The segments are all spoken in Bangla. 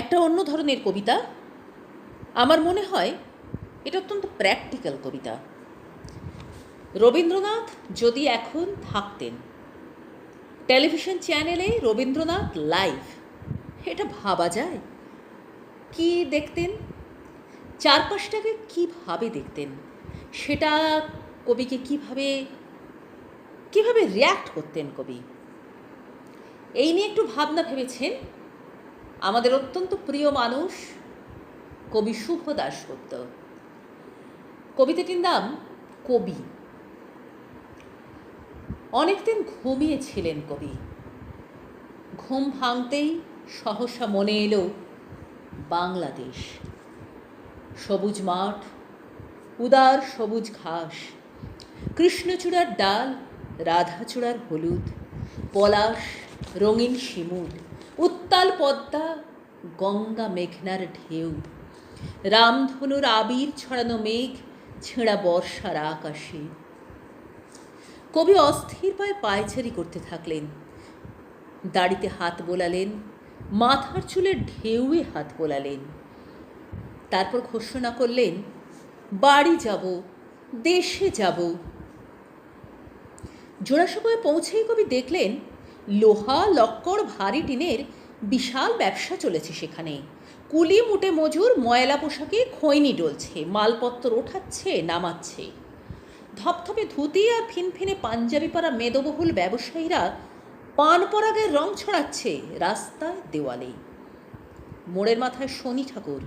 একটা অন্য ধরনের কবিতা। আমার মনে হয় এটা অত্যন্ত প্র্যাকটিক্যাল কবিতা। রবীন্দ্রনাথ যদি এখন থাকতেন, টেলিভিশন চ্যানেলে রবীন্দ্রনাথ লাইভ, এটা ভাবা যায়? কি দেখতেন, চারপাশটাকে কীভাবে দেখতেন, সেটা কবিকে কিভাবে কিভাবে রিয়্যাক্ট করতেন কবি, এই নিয়ে একটু ভাবনা ভেবেছেন আমাদের অত্যন্ত প্রিয় মানুষ কবি শুভ দাশগুপ্ত। কবিতাটির নাম কবি। অনেকদিন ঘুমিয়েছিলেন কবি। ঘুম ভাঙতেই সহসা মনে এলো বাংলাদেশ। সবুজ মাঠ, উদার সবুজ ঘাস, কৃষ্ণচূড়ার ডাল, রাধাচূড়ার হলুদ, পলাশ, রঙিন শিমুল, উত্তাল পদ্মা, গঙ্গা মেঘনার ঢেউ, রামধনুর আবির ছড়ানো মেঘ, ছেঁড়া বর্ষার আকাশে। কবি অস্থির পায়ে পায়চারি করতে থাকলেন। দাড়িতে হাত বোলালেন, মাথার চুলের ঢেউয়ে হাত বোলালেন। তারপর ঘোষণা করলেন, বাড়ি যাব, দেশে যাব। জোড়াসাঁকোয় পৌঁছেই কবি দেখলেন লোহা লক্কর ভারী টিনের বিশাল ব্যবসা চলেছে সেখানে। কুলি মুটে মজুর ময়লা পোশাকে খৈনি ডলছে, মালপত্র ওঠাচ্ছে নামাচ্ছে। ধপধপে ধুতি আর ফিনফিনে পাঞ্জাবি পরা মেদবহুল ব্যবসায়ীরা পান পরাগের রং ছড়াচ্ছে রাস্তায় দেওয়ালে। মোড়ের মাথায় শনি ঠাকুর,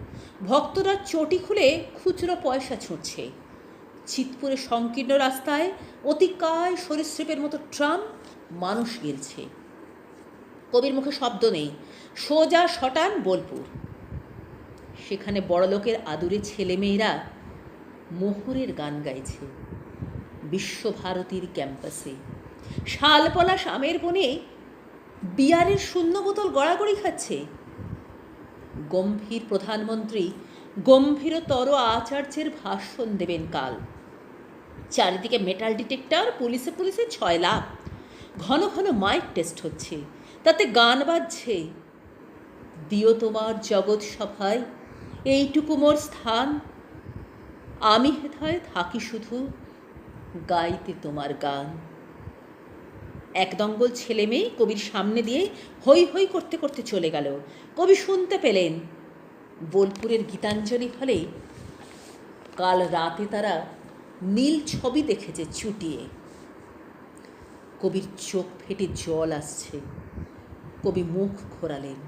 ভক্তরা চটি খুলে খুচরো পয়সা ছুঁড়ছে। চিতপুরে সংকীর্ণ রাস্তায় অতিকায় সরীসৃপের মতো ট্রাম মানুষ গিলছে। কবির মুখে শব্দ নেই, সোজা শটান বোলপুর। সেখানে বড়লোকের আদুরে ছেলেমেয়েরা মোহরের গান গাইছে। বিশ্বভারতীর ক্যাম্পাসে শালপলাশ আমের বনে বিয়ারের শূন্য বোতল গড়াগড়ি খাচ্ছে। গম্ভীর প্রধানমন্ত্রী গম্ভীরতর আচার্যের ভাষণ দেবেন কাল। চারিদিকে মেটাল ডিটেক্টর, পুলিশে পুলিশে 6 লাখ। ঘন ঘন মাইক টেস্ট হচ্ছে, তাতে গান বাজছে। দিও তোমার জগৎ সভায় এইটুকু মোর স্থান, আমি হেথায় থাকি শুধু গাইতে তোমার গান। এক দঙ্গল ছেলে মেয়ে কবির সামনে দিয়ে হৈ হৈ করতে করতে চলে গেল। কবি শুনতে পেলেন বোলপুরের গীতাঞ্জলি হলে কাল রাতে তারা নীল ছবি দেখেছে চুটিয়ে। কবির চোখ ফেটে জল আসছে। কবি মুখ ঘোরালেন।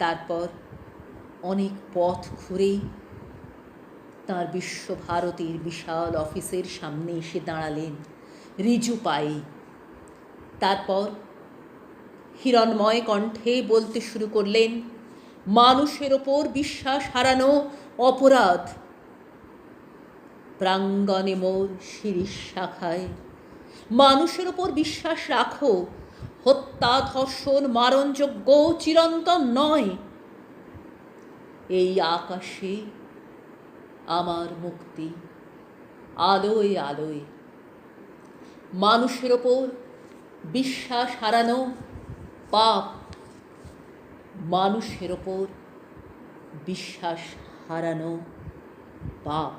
তারপর অনেক পথ ঘুরেই তাঁর বিশ্বভারতীর বিশাল অফিসের সামনে এসে দাঁড়ালেন রিজু পায়ে। তারপর হিরণময় কণ্ঠে বলতে শুরু করলেন, মানুষের ওপর বিশ্বাস হারানো অপরাধ। প্রাঙ্গণে মোর শিরীষ শাখায় মানুষের ওপর বিশ্বাস রাখো। হত্যা ধর্ষণ মারণযোগ্য, চিরন্তন নয়। এই আকাশে আমার মুক্তি, আলোয় আলোয়। মানুষের ওপর বিশ্বাস হারানো পাপ, মানুষের ওপর বিশ্বাস হারানো পাপ।